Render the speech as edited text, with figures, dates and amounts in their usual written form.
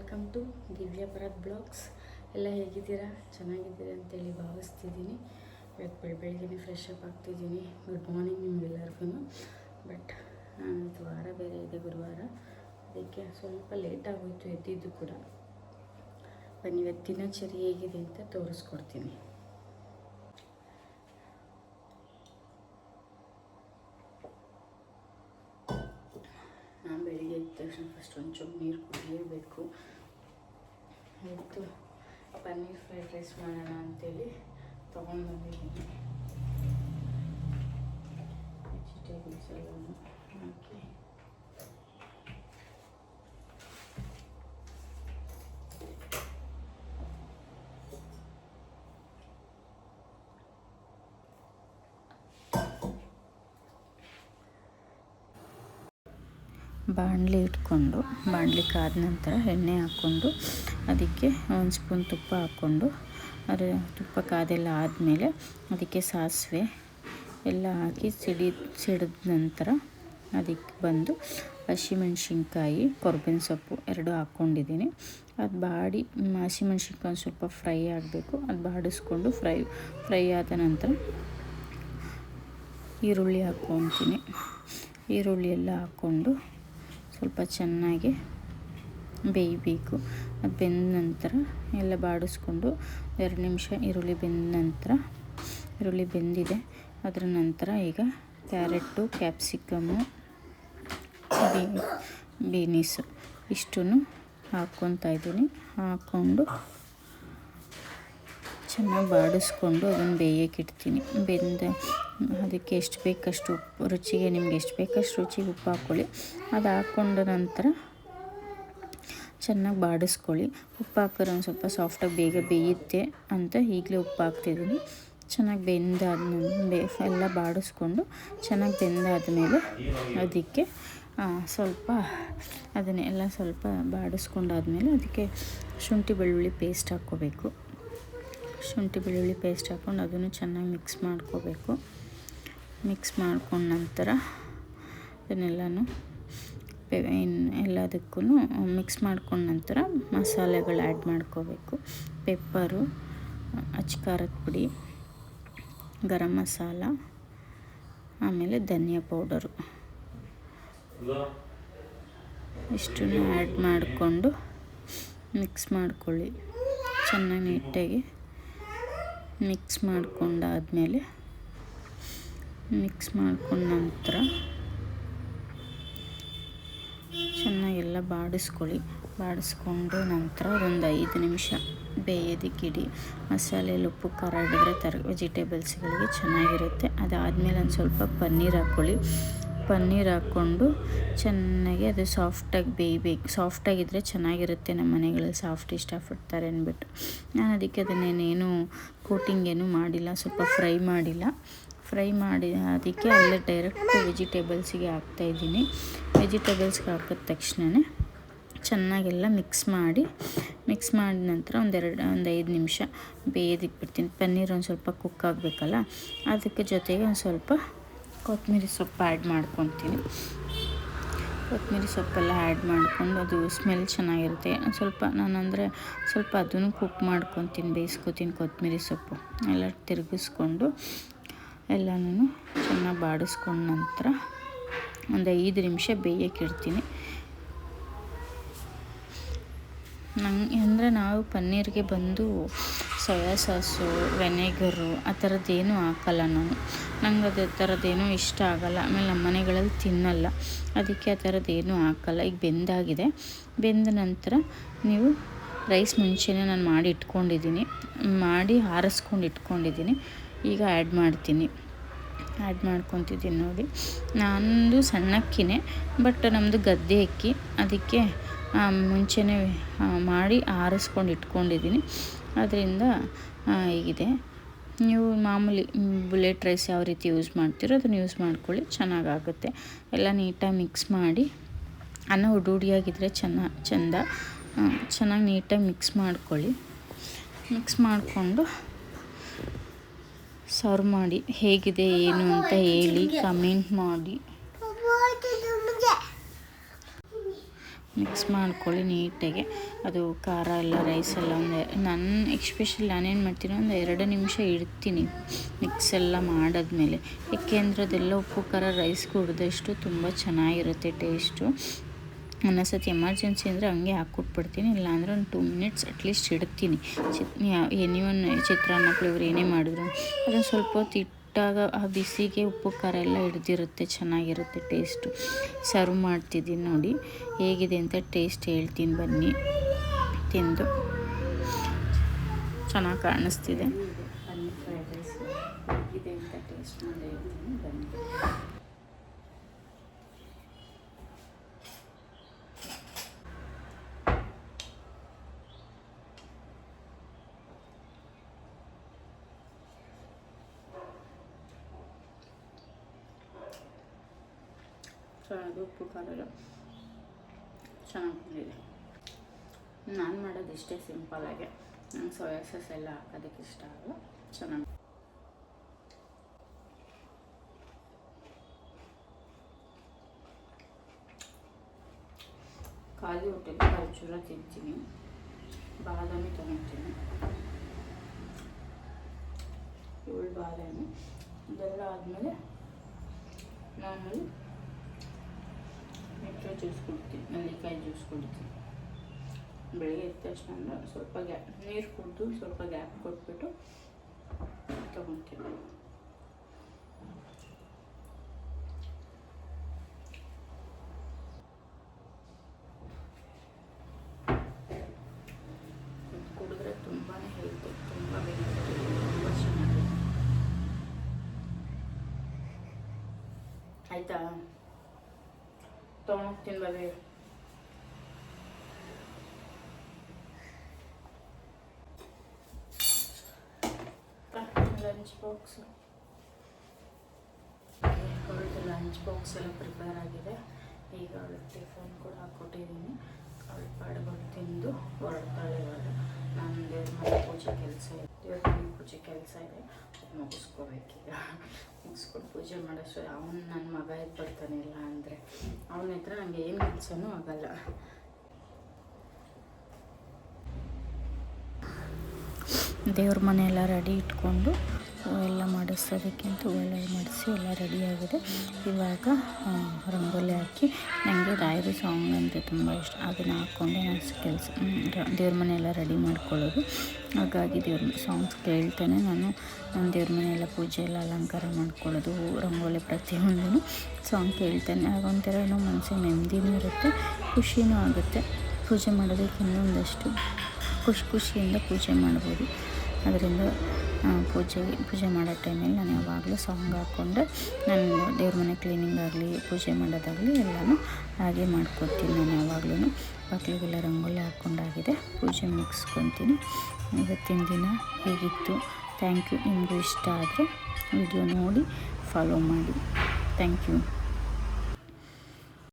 Welcome to Divya Bharath blogs. ಎಲ್ಲ ಹೇಗಿದ್ದೀರಾ? ಚೆನ್ನಾಗಿದ್ದೀರಾ ಅಂತೇಳಿ ಭಾವಿಸ್ತಿದ್ದೀನಿ. ಇವತ್ತು ಬೆಳಗ್ಗೆ ಫ್ರೆಶ್ ಅಪ್ ಆಗ್ತಿದ್ದೀನಿ. ಗುಡ್ ಮಾರ್ನಿಂಗ್ ನಿಮಗೆಲ್ಲರಿಗೂ. ಬಟ್ ಇದು ವಾರ ಬೇರೆ ಇದೆ, ಗುರುವಾರ, ಅದಕ್ಕೆ ಸ್ವಲ್ಪ ಲೇಟಾಗೋಯಿತು ಎದ್ದಿದ್ದು ಕೂಡ. ಬನ್ನಿ ಇವತ್ತು ದಿನಚರಿ ಹೇಗಿದೆ ಅಂತ ತೋರಿಸ್ಕೊಡ್ತೀನಿ. ನಾನು ಬೆಳಿಗ್ಗೆ ಎದ್ದ ತಕ್ಷಣ ಫಸ್ಟ್ ಒಂಚೂರು ನೀರು ಕುಡಿಯಬೇಕು. ಇವತ್ತು ಪನ್ನೀರ್ ಫ್ರೈಡ್ ರೈಸ್ ಮಾಡೋಣ ಅಂತೇಳಿ ತೊಗೊಂಡು ಬಂದಿದ್ದೀನಿ. ವೆಜಿಟೇಬಲ್ಸ್ ಎಲ್ಲನೂ ಹಾಕಿ ಬಾಣಲಿ ಇಟ್ಕೊಂಡು, ಬಾಣಲಿ ಕಾದ ನಂತರ ಎಣ್ಣೆ ಹಾಕ್ಕೊಂಡು ಅದಕ್ಕೆ ಒಂದು ಸ್ಪೂನ್ ತುಪ್ಪ ಹಾಕ್ಕೊಂಡು, ಅದು ತುಪ್ಪ ಕಾದೆಲ್ಲ ಆದಮೇಲೆ ಅದಕ್ಕೆ ಸಾಸಿವೆ ಎಲ್ಲ ಹಾಕಿ ಸಿಡಿದ ನಂತರ ಅದಕ್ಕೆ ಬಂದು ಹಸಿಮೆಣ್ಸಿನ್ಕಾಯಿ, ಕೊತ್ತಂಬರಿ ಸೊಪ್ಪು ಎರಡು ಹಾಕ್ಕೊಂಡಿದ್ದೀನಿ. ಅದು ಬಾಡಿ ಹಸಿಮೆಣ್ಸಿನ್ಕಾಯಿ ಒಂದು ಸ್ವಲ್ಪ ಫ್ರೈ ಆಗಬೇಕು. ಅದು ಬಾಡಿಸ್ಕೊಂಡು ಫ್ರೈ ಆದ ನಂತರ ಈರುಳ್ಳಿ ಹಾಕ್ಕೊತೀನಿ. ಈರುಳ್ಳಿ ಎಲ್ಲ ಹಾಕ್ಕೊಂಡು ಸ್ವಲ್ಪ ಚೆನ್ನಾಗಿ ಬೇಯಬೇಕು. ಅದು ಬೆಂದ ನಂತರ ಎಲ್ಲ ಬಾಡಿಸ್ಕೊಂಡು 2 ನಿಮಿಷ ಈರುಳ್ಳಿ ಬೆಂದ ನಂತರ, ಈರುಳ್ಳಿ ಬೆಂದಿದೆ, ಅದರ ನಂತರ ಈಗ ಕ್ಯಾರೆಟು, ಕ್ಯಾಪ್ಸಿಕಮ್ಮು, ಬೀನೀಸು ಇಷ್ಟನ್ನು ಹಾಕ್ಕೊತಾ ಇದ್ದೀನಿ. ಹಾಕ್ಕೊಂಡು ಚೆನ್ನಾಗಿ ಬಾಡಿಸ್ಕೊಂಡು ಅದನ್ನು ಬೇಯಕ್ಕೆ ಇಡ್ತೀನಿ. ಅದಕ್ಕೆ ಎಷ್ಟು ಬೇಕಷ್ಟು ಉಪ್ಪು, ರುಚಿಗೆ ನಿಮ್ಗೆ ಎಷ್ಟು ಬೇಕಷ್ಟು ರುಚಿಗೆ ಉಪ್ಪು ಹಾಕ್ಕೊಳ್ಳಿ. ಅದು ಹಾಕ್ಕೊಂಡ ನಂತರ ಚೆನ್ನಾಗಿ ಬಾಡಿಸ್ಕೊಳ್ಳಿ. ಉಪ್ಪು ಹಾಕಿದ್ರೆ ಒಂದು ಸ್ವಲ್ಪ ಸಾಫ್ಟಾಗಿ ಬೇಗ ಬೇಯುತ್ತೆ ಅಂತ ಈಗಲೇ ಉಪ್ಪು ಹಾಕ್ತಿದ್ದೀನಿ. ಚೆನ್ನಾಗಿ ಬೆಂದಾದ್ಮೇಲೆ ಎಲ್ಲ ಬಾಡಿಸ್ಕೊಂಡು ಚೆನ್ನಾಗಿ ಬೆಂದಾದಮೇಲೆ ಅದಕ್ಕೆ ಅದನ್ನೆಲ್ಲ ಸ್ವಲ್ಪ ಬಾಡಿಸ್ಕೊಂಡಾದ್ಮೇಲೆ ಅದಕ್ಕೆ ಶುಂಠಿ ಬೆಳ್ಳುಳ್ಳಿ ಪೇಸ್ಟ್ ಹಾಕ್ಕೋಬೇಕು. ಶುಂಠಿ ಬೆಳ್ಳುಳ್ಳಿ ಪೇಸ್ಟ್ ಹಾಕ್ಕೊಂಡು ಅದನ್ನು ಚೆನ್ನಾಗಿ ಮಿಕ್ಸ್ ಮಾಡ್ಕೋಬೇಕು. ಮಿಕ್ಸ್ ಮಾಡ್ಕೊಂಡ ನಂತರ ಅದನ್ನೆಲ್ಲನೂ ಎಲ್ಲದಕ್ಕೂ ಮಿಕ್ಸ್ ಮಾಡ್ಕೊಂಡ ನಂತರ ಮಸಾಲೆಗಳು ಆ್ಯಡ್ ಮಾಡ್ಕೋಬೇಕು. ಪೆಪ್ಪರು, ಅಚ್ಕಾರದ ಪುಡಿ, ಗರಂ ಮಸಾಲ, ಆಮೇಲೆ ಧನಿಯಾ ಪೌಡರು ಇಷ್ಟನ್ನು ಆ್ಯಡ್ ಮಾಡಿಕೊಂಡು ಮಿಕ್ಸ್ ಮಾಡ್ಕೊಳ್ಳಿ. ಚೆನ್ನಾಗಿ ನೀಟಾಗಿ ಮಿಕ್ಸ್ ಮಾಡ್ಕೊಂಡಾದಮೇಲೆ ಮಾಡ್ಕೊಂಡ ನಂತರ ಚೆನ್ನಾಗೆಲ್ಲ ಬಾಡಿಸ್ಕೊಳ್ಳಿ. ಬಾಡಿಸ್ಕೊಂಡು ನಂತರ ಒಂದು 5 ನಿಮಿಷ ಬೇಯೋದಕ್ಕಿಡಿ. ಮಸಾಲೆಯಲ್ಲಿ ಉಪ್ಪು ಖಾರ ಹಿಡಿದ್ರೆ ವೆಜಿಟೇಬಲ್ಸ್ಗಳಿಗೆ ಚೆನ್ನಾಗಿರುತ್ತೆ. ಅದಾದಮೇಲೆ ಒಂದು ಸ್ವಲ್ಪ ಪನ್ನೀರ್ ಹಾಕ್ಕೊಳ್ಳಿ. ಪನ್ನೀರ್ ಹಾಕ್ಕೊಂಡು ಚೆನ್ನಾಗಿ ಅದು ಸಾಫ್ಟಾಗಿ ಬೇಯಬೇಕು. ಸಾಫ್ಟಾಗಿದ್ದರೆ ಚೆನ್ನಾಗಿರುತ್ತೆ. ನಮ್ಮ ಮನೆಗಳಲ್ಲಿ ಸಾಫ್ಟ್ ಇಷ್ಟಪಡ್ತಾರೆ ಅಂದ್ಬಿಟ್ಟು ನಾನು ಅದಕ್ಕೆ ಅದನ್ನೇನು ಕೋಟಿಂಗ್ ಏನೂ ಮಾಡಿಲ್ಲ, ಸ್ವಲ್ಪ ಫ್ರೈ ಮಾಡಿ ಅದಕ್ಕೆ ಅಲ್ಲೇ ಡೈರೆಕ್ಟ್ ವೆಜಿಟೇಬಲ್ಸಿಗೆ ಹಾಕ್ತಾಯಿದ್ದೀನಿ. ವೆಜಿಟೇಬಲ್ಸ್ಗೆ ಹಾಕಿದ ತಕ್ಷಣವೇ ಚೆನ್ನಾಗೆಲ್ಲ ಮಿಕ್ಸ್ ಮಾಡಿದ ನಂತರ ಒಂದು 5 ನಿಮಿಷ ಬೇಯೋದಕ್ಕೆ ಬಿಡ್ತೀನಿ. ಪನ್ನೀರ್ ಒಂದು ಸ್ವಲ್ಪ ಕುಕ್ ಆಗಬೇಕಲ್ಲ, ಅದಕ್ಕೆ ಜೊತೆಗೆ ಒಂದು ಸ್ವಲ್ಪ ಕೊತ್ತಂಬರಿ ಸೊಪ್ಪು ಆ್ಯಡ್ ಮಾಡ್ಕೊತೀನಿ. ಕೊತ್ತಂಬರಿ ಸೊಪ್ಪೆಲ್ಲ ಆ್ಯಡ್ ಮಾಡಿಕೊಂಡು ಅದು ಸ್ಮೆಲ್ ಚೆನ್ನಾಗಿರುತ್ತೆ. ಸ್ವಲ್ಪ ಅದನ್ನು ಕುಕ್ ಮಾಡ್ಕೊತೀನಿ, ಬೇಯಿಸ್ಕೊತೀನಿ. ಕೊತ್ತಂಬರಿ ಸೊಪ್ಪು ಎಲ್ಲ ತಿರುಗಿಸ್ಕೊಂಡು ಎಲ್ಲನೂ ಚೆನ್ನಾಗಿ ಬಾಡಿಸ್ಕೊಂಡ ನಂತರ ಒಂದು 5 ನಿಮಿಷ ಬೇಯಕ್ಕೆ ಇಡ್ತೀನಿ. ನಾವು ಪನ್ನೀರ್ಗೆ ಬಂದು ಸೋಯಾ ಸಾಸು, ವೆನೆಗರು ಆ ಥರದ್ದೇನೂ ಹಾಕಲ್ಲ. ನಂಗೆ ಅದೇ ಥರದ್ದೇನೂ ಇಷ್ಟ ಆಗಲ್ಲ. ಆಮೇಲೆ ನಮ್ಮ ಮನೆಗಳಲ್ಲಿ ತಿನ್ನಲ್ಲ, ಅದಕ್ಕೆ ಆ ಥರದ್ದೇನೂ ಹಾಕಲ್ಲ. ಈಗ ಬೆಂದಾಗಿದೆ. ಬೆಂದ ನಂತರ ನೀವು ರೈಸ್ ಮುಂಚೆನೇ ನಾನು ಮಾಡಿ ಆರಿಸ್ಕೊಂಡು ಇಟ್ಕೊಂಡಿದ್ದೀನಿ. ಈಗ ಆ್ಯಡ್ ಮಾಡ್ಕೊತಿದ್ದೀನಿ ನೋಡಿ. ನಂದು ಸಣ್ಣ ಅಕ್ಕಿನೇ, ಬಟ್ ನಮ್ಮದು ಗದ್ದೆ ಅಕ್ಕಿ, ಅದಕ್ಕೆ ಮುಂಚೆನೇ ಮಾಡಿ ಆರಿಸ್ಕೊಂಡು ಇಟ್ಕೊಂಡಿದ್ದೀನಿ. ಅದರಿಂದ ಹೀಗಿದೆ. ನೀವು ಮಾಮೂಲಿ ಬುಲೆಟ್ ರೈಸ್ ಯಾವ ರೀತಿ ಯೂಸ್ ಮಾಡ್ತೀರೋ ಅದನ್ನು ಯೂಸ್ ಮಾಡ್ಕೊಳ್ಳಿ, ಚೆನ್ನಾಗಾಗುತ್ತೆ. ಎಲ್ಲ ನೀಟಾಗಿ ಮಿಕ್ಸ್ ಮಾಡಿ, ಅನ್ನ ಉಡುಡಿಯಾಗಿದ್ದರೆ ಚೆನ್ನಾಗಿ ನೀಟಾಗಿ ಮಿಕ್ಸ್ ಮಾಡ್ಕೊಳ್ಳಿ. ಮಿಕ್ಸ್ ಮಾಡಿಕೊಂಡು ಸರ್ವ್ ಮಾಡಿ. ಹೇಗಿದೆ ಏನು ಅಂತ ಹೇಳಿ, ಕಮೆಂಟ್ ಮಾಡಿ. ಮಿಕ್ಸ್ ಮಾಡ್ಕೊಳ್ಳಿ ನೀಟಾಗಿ. ಅದು ಖಾರ ಎಲ್ಲ ರೈಸ್ ಎಲ್ಲ ನಾನೇನು ಮಾಡ್ತೀನಿ, ಒಂದು 2 ನಿಮಿಷ ಇಡ್ತೀನಿ ಮಿಕ್ಸ್ ಎಲ್ಲ ಮಾಡಾದ್ಮೇಲೆ. ಏಕೆಂದರೆ ಅದೆಲ್ಲ ಉಪ್ಪು ಖಾರ ರೈಸ್ಗೆ ಹುರಿದಷ್ಟು ತುಂಬ ಚೆನ್ನಾಗಿರುತ್ತೆ ಟೇಸ್ಟು. ಒಂದೊಂದ್ಸತಿ ಎಮರ್ಜೆನ್ಸಿ ಅಂದರೆ ಹಂಗೆ ಹಾಕ್ಕೊಟ್ಬಿಡ್ತೀನಿ, ಇಲ್ಲಾಂದರೆ ಒಂದು 2 ಮಿನಿಟ್ಸ್ ಅಟ್ಲೀಸ್ಟ್ ಇಡ್ತೀನಿ. ಚಿತ್ರಾನ್ನ ಫ್ಲೇವರ್ ಏನೇ ಮಾಡಿದ್ರು ಅದನ್ನು ಸ್ವಲ್ಪ ಹೊತ್ತು ಇಟ್ಟಾಗ ಆ ಬಿಸಿಗೆ ಉಪ್ಪು ಖಾರ ಎಲ್ಲ ಹಿಡ್ದಿರುತ್ತೆ, ಚೆನ್ನಾಗಿರುತ್ತೆ ಟೇಸ್ಟು. ಸರ್ವ್ ಮಾಡ್ತಿದ್ದೀನಿ ನೋಡಿ ಹೇಗಿದೆ ಅಂತ ಟೇಸ್ಟ್ ಹೇಳ್ತೀನಿ ಬನ್ನಿ. ತಿಂದು ಚೆನ್ನಾಗಿ ಕಾಣಿಸ್ತಿದೆ. ಪನ್ನೀರ್ ಫ್ರೈಡ್ ರೈಸ್ ಹೇಗಿದೆ ಅಂತ ಟೇಸ್ಟ್ ಮಾಡಿ ಹೇಳ್ತೀನಿ ಬನ್ನಿ. ಚೆನ್ನಾಗಿ ಉಪ್ಪು ಖಾರ ಎಲ್ಲ ಚೆನ್ನಾಗಿ ಬಂದಿದೆ. ನಾನು ಮಾಡೋದು ಇಷ್ಟೇ ಸಿಂಪಲ್ಲಾಗೆ, ನಂಗೆ ಸೋಯಾ ಸಾಸ್ ಎಲ್ಲ ಹಾಕೋದಕ್ಕೆ ಇಷ್ಟ ಆಗಲ್ಲ. ಚೆನ್ನಾಗಿ ಖಾಲಿ ಹೊಟ್ಟೆಗೆ ಖರ್ಜೂರ ತಿಂತೀನಿ, ಬಾದಾಮಿ ತೊಗೊತೀನಿ, 7 ಬಾದಾಮಿ. ಇದೆಲ್ಲ ಆದಮೇಲೆ ಮಾಮೂಲಿ ಮೆಟ್ರೋ ಜ್ಯೂಸ್ ಕುಡ್ತೀನಿ, ನೆಲ್ಲಿಕಾಯಿ ಜ್ಯೂಸ್ ಕುಡಿತೀನಿ. ಬೆಳಗ್ಗೆ ಎದ್ದ ತಕ್ಷಣ ಸ್ವಲ್ಪ ನೀರು ಕುಡಿದು ಸ್ವಲ್ಪ ಗ್ಯಾಪ್ ಕೊಟ್ಬಿಟ್ಟು ತೊಗೊತೀನಿ. ಕುಡಿದ್ರೆ ತುಂಬಾ ಹೆಲ್ತ್, ತುಂಬ ಬೆನಿಫಿಟ್, ತುಂಬ ಚೆನ್ನಾಗಿದೆ. ಆಯಿತಾ, ತೊಗೊಂಡೋಗ್ತೀನಿ ಬರೀ. ಲಂಚ್ ಬಾಕ್ಸು ಲಂಚ್ ಬಾಕ್ಸ್ ಎಲ್ಲ ಪ್ರಿಪೇರ್ ಆಗಿದೆ. ಈಗ ಅವಳಿಗೆ ಟಿಫನ್ ಕೂಡ ಹಾಕ್ಕೊಟ್ಟಿದ್ದೀನಿ. ಅವಳು ಪಾಡುಗಳು ತಿಂದು ಹೊರಡ್ತಾಳೆ. ಇವಾಗ ನಾನು ದೇವ್ರ ಮನೆ ಪೂಜೆ ಕೆಲಸ ಇದೆ, ದೇವ್ರ ಮನೆ ಪೂಜೆ ಕೆಲಸ ಇದೆ, ಮುಗಿಸ್ಕೋಬೇಕೀಗ. ಮುಗಿಸ್ಕೊಂಡು ಪೂಜೆ ಮಾಡೋಷ್ಟು ಅವನು ನನ್ನ ಮಗ ಎದ್ದು ಬರ್ತಾನೆ. ಇಲ್ಲ ಅಂದರೆ ಅವನ ಹತ್ರ ನನಗೆ ಏನು ಕೆಲಸನೂ ಆಗಲ್ಲ. ದೇವ್ರ ಮನೆಯೆಲ್ಲ ರೆಡಿ ಇಟ್ಕೊಂಡು ಎಲ್ಲ ಮಾಡಿಸೋದಕ್ಕಿಂತ ಎಲ್ಲ ಮಾಡಿಸಿ ಎಲ್ಲ ರೆಡಿಯಾಗಿದೆ. ಇವಾಗ ರಂಗೋಲಿ ಹಾಕಿ, ನನಗೆ ರಾಯರು ಸಾಂಗ್ ಅಂದರೆ ತುಂಬ ಇಷ್ಟ, ಅದನ್ನು ಹಾಕ್ಕೊಂಡೆ ನಾನು ದೇವ್ರ ಮನೆಯೆಲ್ಲ ರೆಡಿ ಮಾಡ್ಕೊಳ್ಳೋದು. ಹಾಗಾಗಿ ದೇವ್ರ ಸಾಂಗ್ಸ್ ಕೇಳ್ತಾನೆ ನಾನು ದೇವ್ರ ಮನೆಯೆಲ್ಲ ಪೂಜೆ ಎಲ್ಲ ಅಲಂಕಾರ ಮಾಡ್ಕೊಳ್ಳೋದು, ರಂಗೋಲಿ ಪ್ರತಿಯೊಂದೂ ಸಾಂಗ್ ಕೇಳ್ತಾನೆ. ಆಗೊಂಥರ ಏನೋ ಮನಸ್ಸಿಗೆ ನೆಮ್ಮದಿನೂ ಇರುತ್ತೆ, ಖುಷಿನೂ ಆಗುತ್ತೆ. ಪೂಜೆ ಮಾಡೋದಕ್ಕೆ ಇನ್ನೊಂದಷ್ಟು ಖುಷಿಯಿಂದ ಪೂಜೆ ಮಾಡ್ಬೋದು. ಅದರಿಂದ ಪೂಜೆ ಮಾಡೋ ಟೈಮಲ್ಲಿ ನಾನು ಯಾವಾಗಲೂ ಸಾಂಗ್ ಹಾಕ್ಕೊಂಡೆ ನಾನು ದೇವ್ರ ಮನೆ ಕ್ಲೀನಿಂಗ್ ಆಗಲಿ ಪೂಜೆ ಮಾಡೋದಾಗಲಿ ಎಲ್ಲನೂ ಹಾಗೆ ಮಾಡ್ಕೊತೀನಿ. ನಾನು ಯಾವಾಗಲೂ ಬಾಗಿಲಿಗೆಲ್ಲ ರಂಗೋಲಿ ಹಾಕ್ಕೊಂಡಾಗಿದೆ, ಪೂಜೆ ಮುಗಿಸ್ಕೊತೀನಿ. ಇವತ್ತಿನ ದಿನ ಹೇಗಿತ್ತು? Thank you. ನಿಮಗೂ ಇಷ್ಟ ಆದರೆ ವಿಡಿಯೋ ನೋಡಿ ಫಾಲೋ ಮಾಡಿ. Thank you.